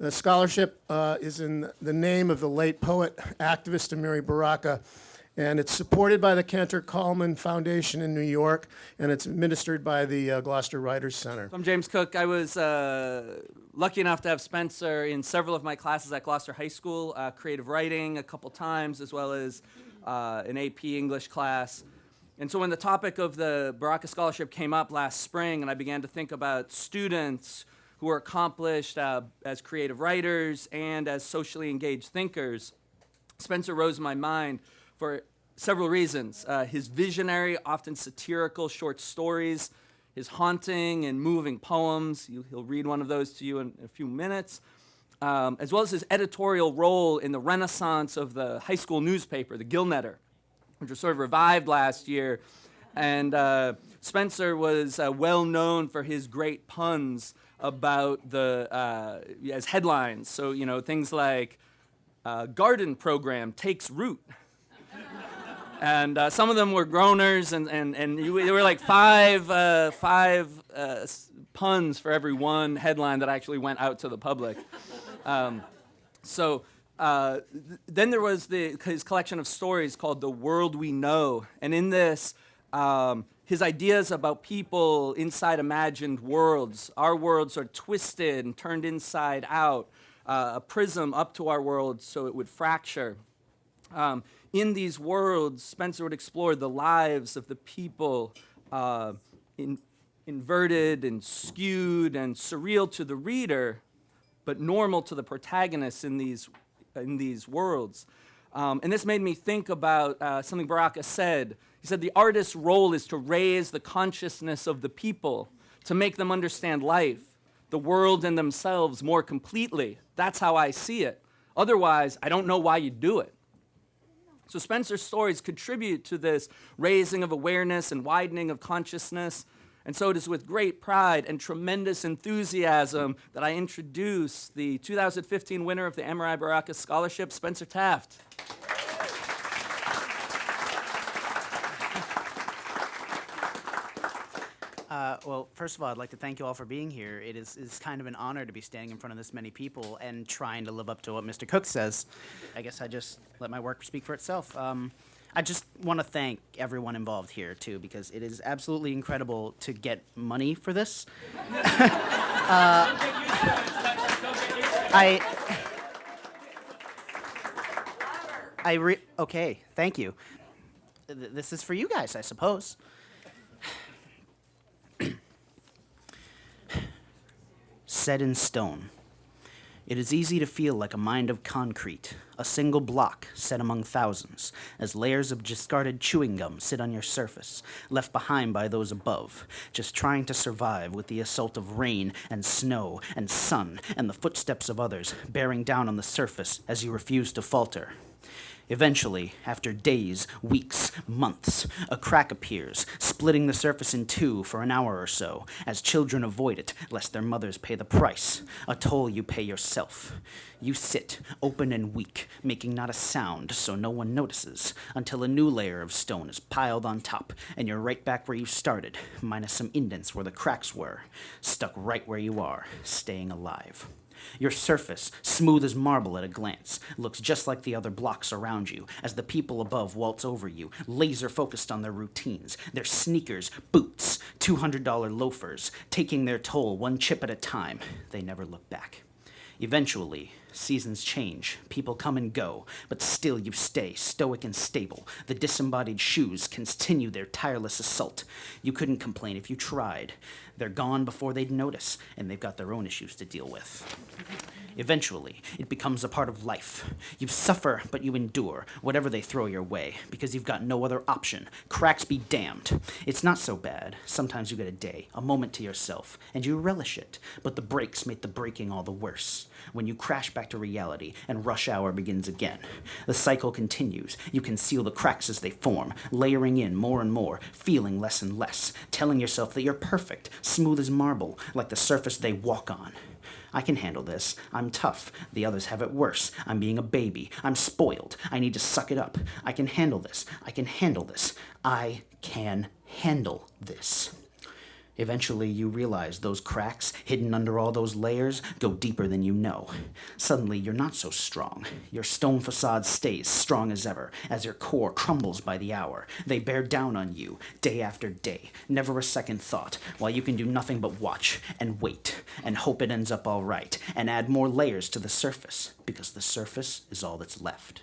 The scholarship is in the name of the late poet, activist Amiri Baraka, and it's supported by the Cantor Coleman Foundation in New York, and it's administered by the Gloucester Writers Center. I'm James Cook. I was lucky enough to have Spencer in several of my classes at Gloucester High School, creative writing a couple times, as well as an AP English class. And so when the topic of the Baraka Scholarship came up last spring, and I began to think about students who are accomplished as creative writers and as socially engaged thinkers, Spencer rose in my mind for several reasons. His visionary, often satirical short stories, his haunting and moving poems, he'll read one of those to you in a few minutes, as well as his editorial role in the renaissance of the high school newspaper, the Gillnetter, which was sort of revived last year. And Spencer was well known for his great puns about as headlines. So, things like, garden program takes root. And some of them were groaners, and there were like five puns for every one headline that actually went out to the public. Then there was his collection of stories called The World We Know. And in this, his ideas about people inside imagined worlds, our world sort of twisted and turned inside out, a prism up to our world so it would fracture. In these worlds, Spencer would explore the lives of the people, inverted and skewed and surreal to the reader, but normal to the protagonists in these worlds. And this made me think about something Baraka said. He said, the artist's role is to raise the consciousness of the people, to make them understand life, the world and themselves more completely. That's how I see it. Otherwise, I don't know why you do it. So Spencer's stories contribute to this raising of awareness and widening of consciousness. And so it is with great pride and tremendous enthusiasm that I introduce the 2015 winner of the Amiri Baraka Scholarship, Spencer Taft. Well, first of all, I'd like to thank you all for being here. It's kind of an honor to be standing in front of this many people and trying to live up to what Mr. Cook says. I guess I just let my work speak for itself. I just want to thank everyone involved here, too, because it is absolutely incredible to get money for this. Okay, thank you. This is for you guys, I suppose. Set in stone. It is easy to feel like a mind of concrete, a single block set among thousands, as layers of discarded chewing gum sit on your surface, left behind by those above, just trying to survive with the assault of rain and snow and sun and the footsteps of others bearing down on the surface as you refuse to falter. Eventually, after days, weeks, months, a crack appears, splitting the surface in two for an hour or so, as children avoid it, lest their mothers pay the price, a toll you pay yourself. You sit, open and weak, making not a sound so no one notices, until a new layer of stone is piled on top, and you're right back where you started, minus some indents where the cracks were, stuck right where you are, staying alive. Your surface, smooth as marble at a glance, looks just like the other blocks around you as the people above waltz over you, laser-focused on their routines, their sneakers, boots, $200 loafers, taking their toll one chip at a time. They never look back. Eventually, seasons change, people come and go, but still you stay stoic and stable. The disembodied shoes continue their tireless assault. You couldn't complain if you tried. They're gone before they'd notice, and they've got their own issues to deal with. Eventually, it becomes a part of life. You suffer, but you endure, whatever they throw your way, because you've got no other option. Cracks be damned. It's not so bad. Sometimes you get a day, a moment to yourself, and you relish it, but the breaks make the breaking all the worse. When you crash back to reality, and rush hour begins again. The cycle continues. You conceal the cracks as they form, layering in more and more, feeling less and less, telling yourself that you're perfect, smooth as marble, like the surface they walk on. I can handle this. I'm tough. The others have it worse. I'm being a baby. I'm spoiled. I need to suck it up. I can handle this. I can handle this. I can handle this. Eventually, you realize those cracks hidden under all those layers go deeper than you know. Suddenly, you're not so strong. Your stone facade stays strong as ever, as your core crumbles by the hour. They bear down on you, day after day, never a second thought, while you can do nothing but watch and wait and hope it ends up all right, and add more layers to the surface, because the surface is all that's left.